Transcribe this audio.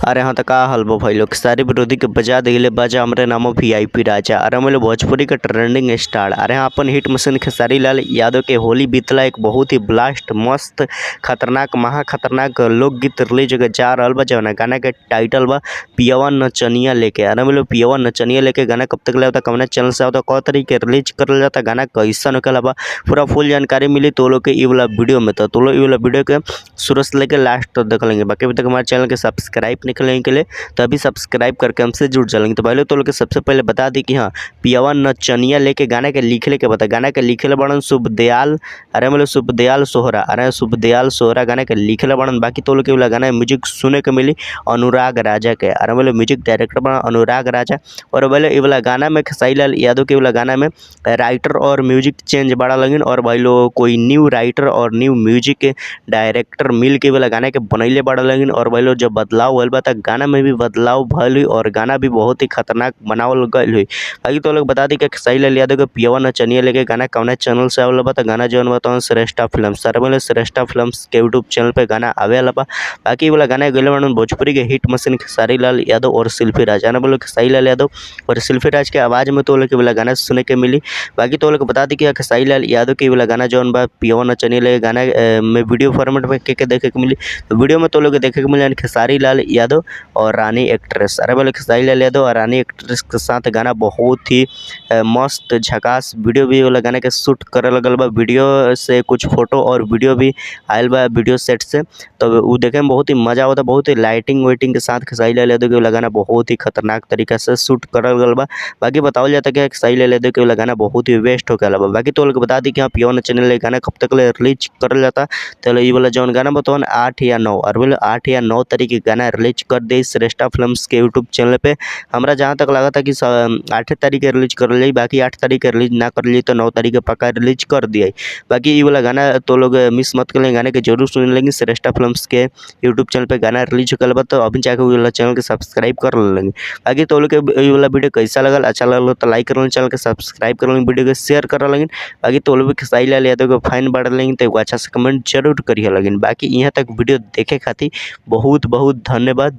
अरे हाँ तो का हलबो भाई लोग सारी विरोधी के बजा दिले बाजा हमरे नामो वीआईपी राजा। अरे हम लोग भोजपुरी का ट्रेंडिंग स्टार। अरे हाँ अपन हिट मशीन खेसारी लाल यादव के होली बीतला एक बहुत ही ब्लास्ट मस्त खतरनाक महा खतरनाक लोकगीत रिलीज जा रहा बा जौना गाना के टाइटल बा पियवा नचनिया लेके। अरे हम लोग पियवा नचनिया लेके गाना कब तक लेता कौन चैनल से आवता कौ तरीके रिलीज करल जाता गाना कैसा निकला बा पूरा फुल जानकारी मिली तो लोग के ई वाला वीडियो में। तो लोग ई वाला वीडियो के शुरू से लेकर लास्ट तक देख लेंगे। बाकी अभी तक हमारे चैनल के सब्सक्राइब निकलने के लिए तो अभी सब्सक्राइब करके हमसे जुड़ चलेंगे। तो पहले तो लोग सबसे पहले बता दी कि हाँ पियवा नचनिया लेके गाना के लिखले के बता गाना के लिखले बड़न शुभदयाल। अरे मतलब शुभदयाल सोहरा। अरे शुभदयाल सोहरा गाना के लिखले बड़न। बाकी तो लोग के गाना म्यूजिक सुने के मिली अनुराग राजा के। अरे मतलब म्यूजिक डायरेक्टर बना अनुराग राजा। और बोले ये वाला गाना में खेसारी लाल यादव के वाला गाना में राइटर और म्यूजिक चेंज बड़ा लगिन। और भाई लोग कोई न्यू राइटर और न्यू म्यूजिक डायरेक्टर मिल के वाला गाना के बनैले बड़ा लगिन। और भाई लोग जब बदलाव होल बा त गाना में भी बदलाव भइल हुई और गाना भी बहुत ही खतरनाक बनावल गइल हुई। बाकी तो लोग बता दी कि खेसारी लाल यादव के पियवा नचनिया लेके गाना कौन चैनल से आवल बा। तो गाना जौन बा श्रेष्ठा फिल्म सर बोले श्रेष्ठा फिल्म्स के यूट्यूब चैनल पे गाना आवेला बा। बाकी वाला गाना गइल बाड़न भोजपुरी के हिट मशीन खेसारी लाल यादव और शिल्पी राज। ना बोलो खेसारी लाल यादव और शिल्पी राज के आवाज़ में तो लोग के वाला गाना सुने के मिली। बाकी तो लोग बता दी कि खेसारी लाल यादव के वाला गाना जौन बा पियवा नचनिया लेके गाना में वीडियो फॉर्मेट में के देखे के मिली। तो वीडियो में तो लोग देखे के मिली खेसारी लाल यादव और रानी एक्ट्रेस। अरे बोले खेसारी लाल यादव और रानी एक्ट्रेस के साथ गाना बहुत ही मस्त झकास वीडियो भी वाला गाने के शूट करे लगल बा। वीडियो से कुछ फोटो और वीडियो भी आयल बा वीडियो सेट से। तो वो देखे में बहुत ही मजा आवता बहुत ही लाइटिंग वेटिंग के साथ खेसारी लाल यादव के वाला गाना बहुत ही खतरनाक तरीका से शूट करल गल बा। बाकी बतावल जाता कि खेसारी लाल यादव के वाला गाना बहुत ही वेस्ट हो गया बा। बाकी तो लोग बता दी कि हाँ पियवा चैनल गाना कब तक रिलीज करल जाता। तो ये वाला जौन गाना बतावन 8 या 9 और बोले 8 या 9 तारीख के गाना रिलीज कर दे श्रेष्ठा फिल्म्स के यूट्यूब चैनल पे। हमरा जहाँ तक लगा था कि 8 तारीख के रिलीज कर ली। बाकी 8 तारीख के रिलीज ना कर ली तो 9 तारीख के पक्का रिलीज कर दिया। बाकी ये वाला गाना तो लोग मिस मत करें गाने के जरूर सुन लेंगे। श्रेष्ठा फिल्म्स के यूट्यूब चैनल पे गाना रिलीज कर बा तो अभी जाकर वाला चैनल के सब्सक्राइब कर लेंगे। बाकी तो लोग के वाला वीडियो कैसा लगल अच्छा लगल तो लाइक कर लें चैनल के सब्सक्राइब कर लेंगे वीडियो के शेयर कर लेंगे। बाकी तो लोग खेसारी लाल यादव के फैन बढ़ लेंगे तो अच्छा से कमेंट जरूर करिए लेकिन। बाकी यहाँ तक वीडियो देखे खातिर बहुत बहुत धन्यवाद।